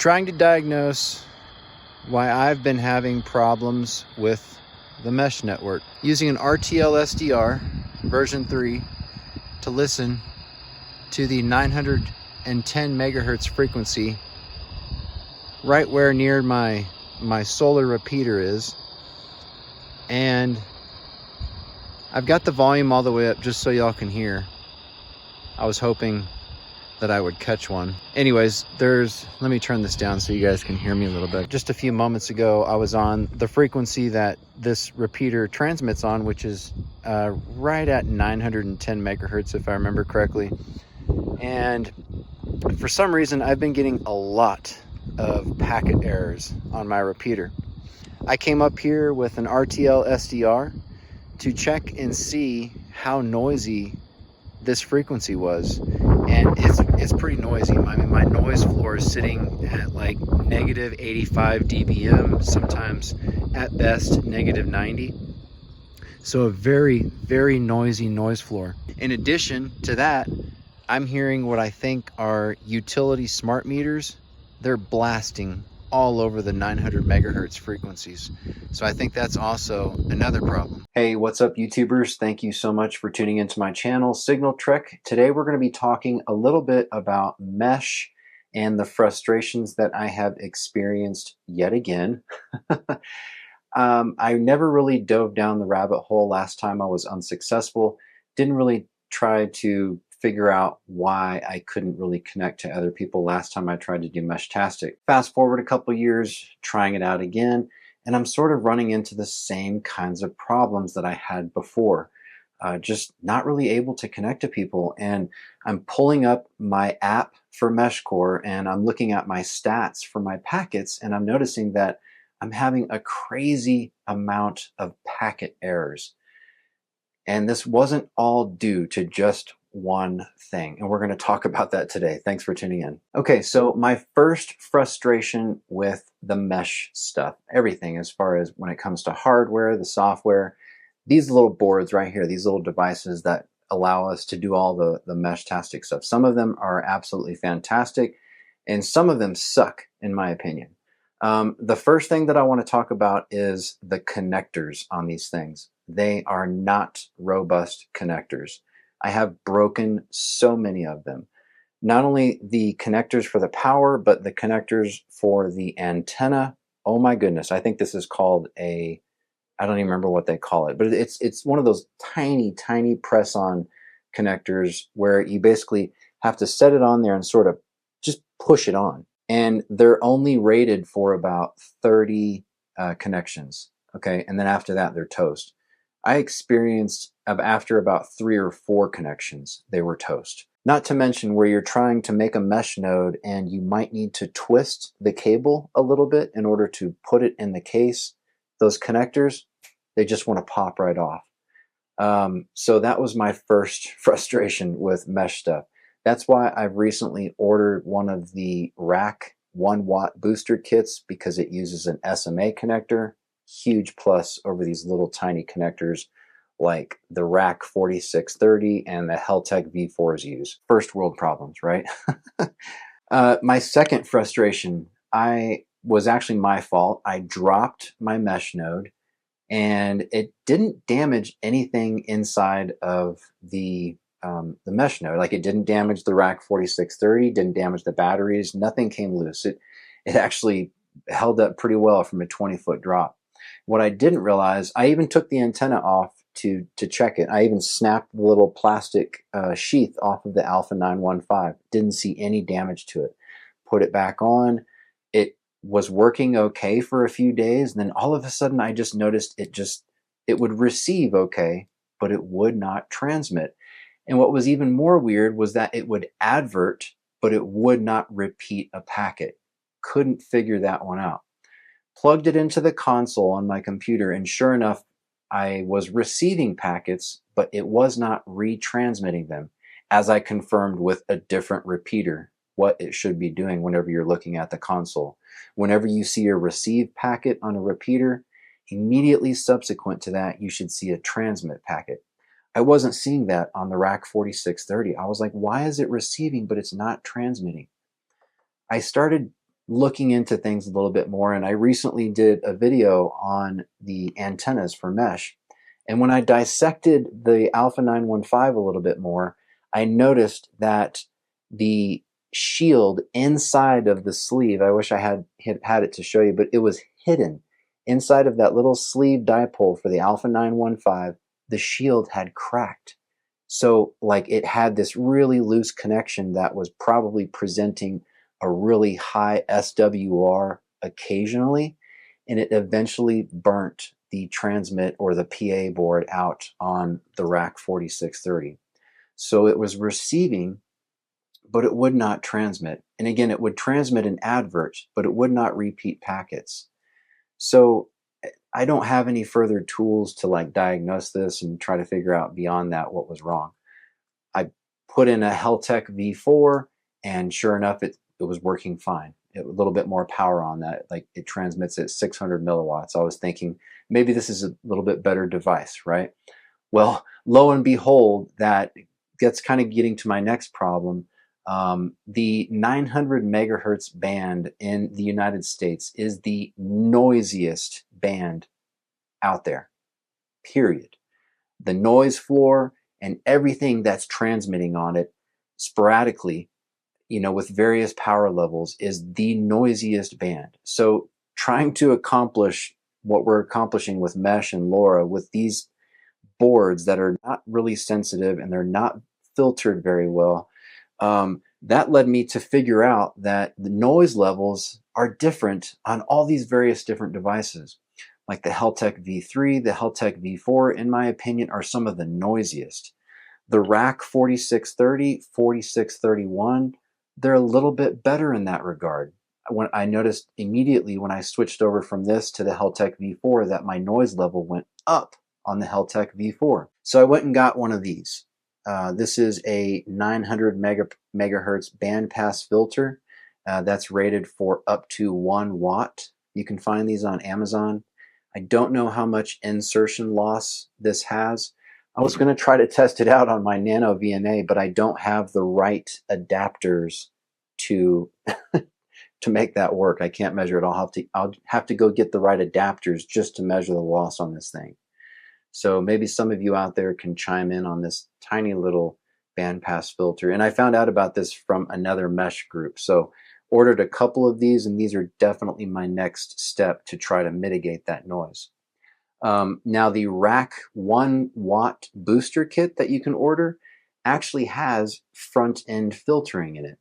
Trying to diagnose why I've been having problems with the mesh network. Using an RTL SDR version 3 to listen to the 910 megahertz frequency right where near my solar repeater is. And I've got the volume all the way up just so y'all can hear. I was hoping that I would catch one. Anyways, let me turn this down so you guys can hear me a little bit. Just a few moments ago, I was on the frequency that this repeater transmits on, which is right at 910 megahertz, if I remember correctly. And for some reason, I've been getting a lot of packet errors on my repeater. I came up here with an RTL SDR to check and see how noisy this frequency was, and it's pretty noisy. I mean, my noise floor is sitting at like negative 85 dBm, sometimes at best negative 90. So a very, very noisy noise floor. In addition to that, I'm hearing what I think are utility smart meters. They're blasting all over the 900 megahertz frequencies. So I think that's also another problem. Hey, what's up, YouTubers? Thank you so much for tuning into my channel, Signal Trek. Today we're going to be talking a little bit about mesh and the frustrations that I have experienced yet again. I never really dove down the rabbit hole last time. I was unsuccessful. Didn't really try to figure out why I couldn't really connect to other people last time I tried to do Meshtastic. Fast forward a couple years, trying it out again, and I'm sort of running into the same kinds of problems that I had before. Just not really able to connect to people. And I'm pulling up my app for MeshCore and I'm looking at my stats for my packets, and I'm noticing that I'm having a crazy amount of packet errors. And this wasn't all due to just one thing, and we're going to talk about that today. Thanks for tuning in. Okay, so my first frustration with the mesh stuff, everything as far as when it comes to hardware, the software, these little boards right here, these little devices that allow us to do all the Meshtastic stuff. Some of them are absolutely fantastic, and some of them suck, in my opinion. The first thing that I want to talk about is the connectors on these things. They are not robust connectors. I have broken so many of them. Not only the connectors for the power, but the connectors for the antenna. Oh my goodness, I think this is called I don't even remember what they call it, but it's one of those tiny, tiny press-on connectors where you basically have to set it on there and sort of just push it on. And they're only rated for about 30 connections, okay? And then after that, they're toast. I experienced after about 3 or 4 connections, they were toast. Not to mention where you're trying to make a mesh node and you might need to twist the cable a little bit in order to put it in the case. Those connectors, they just want to pop right off. So that was my first frustration with mesh stuff. That's why I've recently ordered one of the rack 1-watt booster kits, because it uses an SMA connector. Huge plus over these little tiny connectors like the rack 4630 and the Heltec V4s use. First world problems, right? My second frustration, was actually my fault. I dropped my mesh node and it didn't damage anything inside of the mesh node. Like, it didn't damage the rack 4630, didn't damage the batteries, nothing came loose. It actually held up pretty well from a 20-foot drop. What I didn't realize, I even took the antenna off to check it. I even snapped the little plastic sheath off of the Alpha 915. Didn't see any damage to it. Put it back on. It was working okay for a few days, and then all of a sudden I just noticed it would receive okay, but it would not transmit. And what was even more weird was that it would advert, but it would not repeat a packet. Couldn't figure that one out. Plugged it into the console on my computer, and sure enough, I was receiving packets, but it was not retransmitting them, as I confirmed with a different repeater what it should be doing whenever you're looking at the console. Whenever you see a receive packet on a repeater, immediately subsequent to that, you should see a transmit packet. I wasn't seeing that on the rack 4630. I was like, why is it receiving, but it's not transmitting? I started looking into things a little bit more, and I recently did a video on the antennas for mesh. And when I dissected the Alpha 915 a little bit more, I noticed that the shield inside of the sleeve, I wish I had it to show you, but it was hidden inside of that little sleeve dipole for the Alpha 915. The shield had cracked. So like it had this really loose connection that was probably presenting a really high SWR occasionally, and it eventually burnt the transmit or the PA board out on the rack 4630. So it was receiving, but it would not transmit. And again, it would transmit an advert, but it would not repeat packets. So I don't have any further tools to like diagnose this and try to figure out beyond that what was wrong. I put in a Heltec V4, and sure enough, it was working fine. A little bit more power on that, like it transmits at 600 milliwatts. I was thinking maybe this is a little bit better device, right? Well, lo and behold, that gets kind of getting to my next problem. The 900 megahertz band in the United States is the noisiest band out there, period. The noise floor and everything that's transmitting on it sporadically, with various power levels, is the noisiest band. So trying to accomplish what we're accomplishing with Mesh and LoRa with these boards that are not really sensitive and they're not filtered very well, that led me to figure out that the noise levels are different on all these various different devices. Like the Heltec V3, the Heltec V4, in my opinion, are some of the noisiest. The rack 4630, 4631, they're a little bit better in that regard. When I noticed immediately when I switched over from this to the Heltec V4 that my noise level went up on the Heltec V4. So I went and got one of these. This is a 900 megahertz bandpass filter that's rated for up to 1 watt. You can find these on Amazon. I don't know how much insertion loss this has. I was going to try to test it out on my Nano VNA, but I don't have the right adapters to to make that work. I can't measure it. I'll have to go get the right adapters just to measure the loss on this thing. So maybe some of you out there can chime in on this tiny little bandpass filter. And I found out about this from another mesh group. So ordered a couple of these, and these are definitely my next step to try to mitigate that noise. Now the rack 1 watt booster kit that you can order actually has front end filtering in it.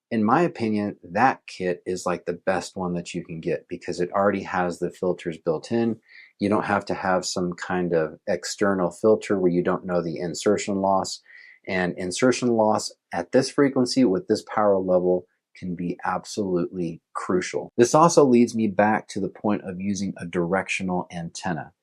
In my opinion, that kit is like the best one that you can get because it already has the filters built in. You don't have to have some kind of external filter where you don't know the insertion loss. And insertion loss at this frequency with this power level can be absolutely crucial. This also leads me back to the point of using a directional antenna.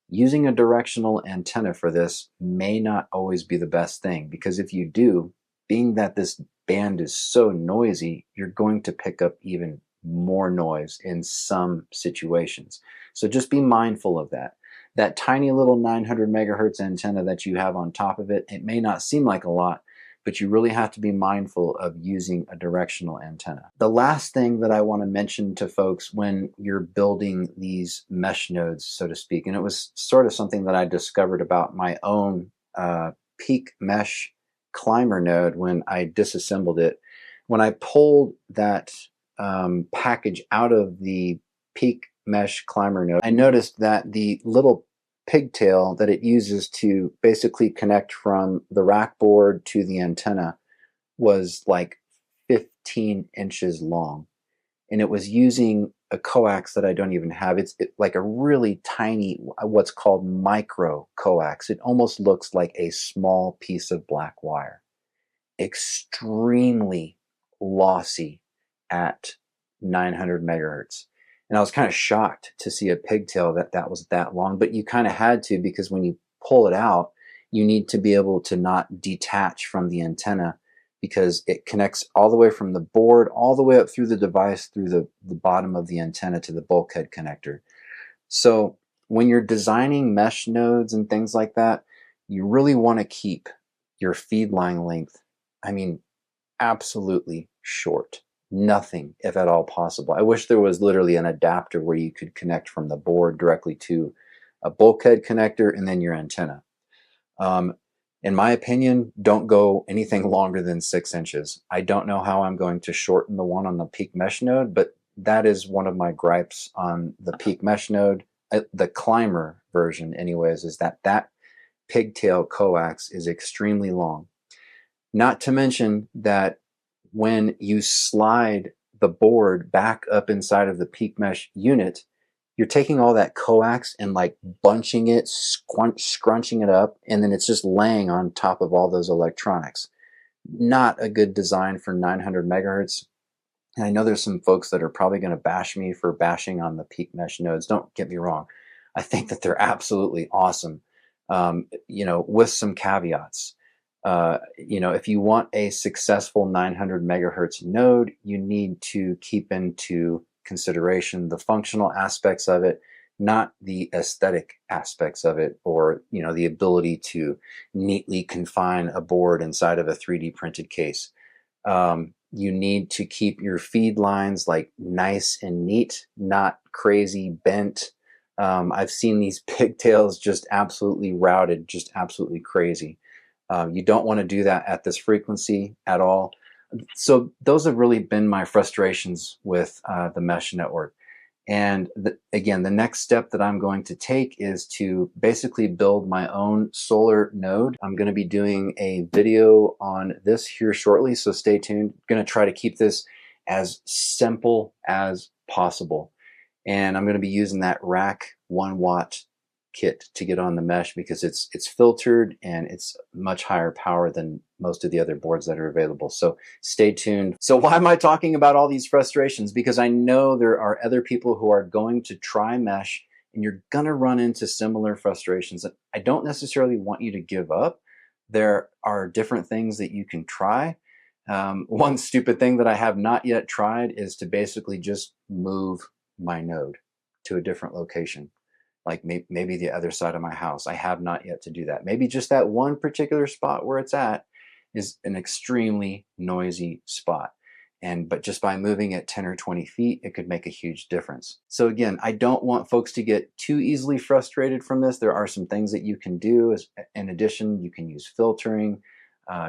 Using a directional antenna for this may not always be the best thing because if you do, being that this band is so noisy, you're going to pick up even more noise in some situations. So just be mindful of that. That tiny little 900 megahertz antenna that you have on top of it, it may not seem like a lot, but you really have to be mindful of using a directional antenna. The last thing that I want to mention to folks when you're building these mesh nodes, so to speak, and it was sort of something that I discovered about my own peak mesh climber node when I disassembled it. When I pulled that package out of the peak mesh climber node, I noticed that the little pigtail that it uses to basically connect from the rack board to the antenna was like 15 inches long. And it was using a coax that I don't even have. It's like a really tiny, what's called micro coax. It almost looks like a small piece of black wire. Extremely lossy at 900 megahertz. And I was kind of shocked to see a pigtail that was that long, but you kind of had to because when you pull it out, you need to be able to not detach from the antenna because it connects all the way from the board, all the way up through the device, through the bottom of the antenna to the bulkhead connector. So when you're designing mesh nodes and things like that, you really want to keep your feed line length, absolutely short. Nothing, if at all possible. I wish there was literally an adapter where you could connect from the board directly to a bulkhead connector and then your antenna. Um, in my opinion, don't go anything longer than 6 inches. I don't know how I'm going to shorten the one on the peak mesh node, but that is one of my gripes on the peak mesh node. The climber version anyways, is that pigtail coax is extremely long. Not to mention that when you slide the board back up inside of the peak mesh unit, you're taking all that coax and like bunching it, scrunching it up, and then it's just laying on top of all those electronics. Not a good design for 900 megahertz. And I know there's some folks that are probably going to bash me for bashing on the peak mesh nodes. Don't get me wrong. I think that they're absolutely awesome, with some caveats. If you want a successful 900 megahertz node, you need to keep into consideration the functional aspects of it, not the aesthetic aspects of it, or the ability to neatly confine a board inside of a 3D printed case. You need to keep your feed lines like nice and neat, not crazy bent. I've seen these pigtails just absolutely routed, just absolutely crazy. You don't want to do that at this frequency at all. So those have really been my frustrations with the mesh network. And again, the next step that I'm going to take is to basically build my own solar node. I'm going to be doing a video on this here shortly, so stay tuned. I'm going to try to keep this as simple as possible. And I'm going to be using that rack 1-watt kit to get on the mesh because it's filtered and it's much higher power than most of the other boards that are available. So stay tuned. So why am I talking about all these frustrations? Because I know there are other people who are going to try mesh and you're going to run into similar frustrations. I don't necessarily want you to give up. There are different things that you can try. One stupid thing that I have not yet tried is to basically just move my node to a different location, like maybe the other side of my house. I have not yet to do that. Maybe just that one particular spot where it's at is an extremely noisy spot. But just by moving it 10 or 20 feet, it could make a huge difference. So again, I don't want folks to get too easily frustrated from this. There are some things that you can do. In addition, you can use filtering,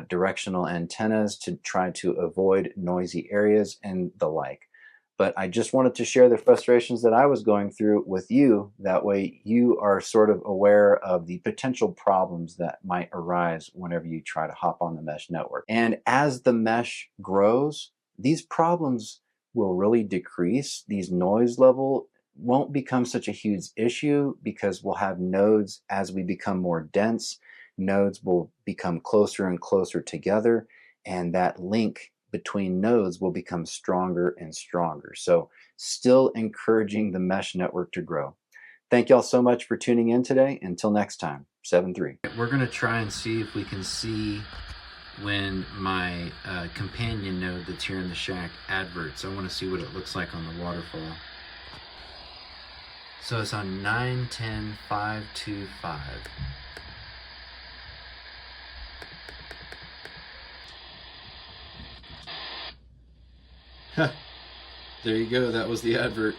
directional antennas to try to avoid noisy areas and the like. But I just wanted to share the frustrations that I was going through with you. That way you are sort of aware of the potential problems that might arise whenever you try to hop on the mesh network. And as the mesh grows, these problems will really decrease. These noise level won't become such a huge issue because we'll have nodes as we become more dense. Nodes will become closer and closer together, and that link between nodes will become stronger and stronger. So still encouraging the mesh network to grow. Thank y'all so much for tuning in today. Until next time, 7-3. We're going to try and see if we can see when my companion node that's here in the shack adverts. I want to see what it looks like on the waterfall. So it's on 910.525. There you go. That was the advert.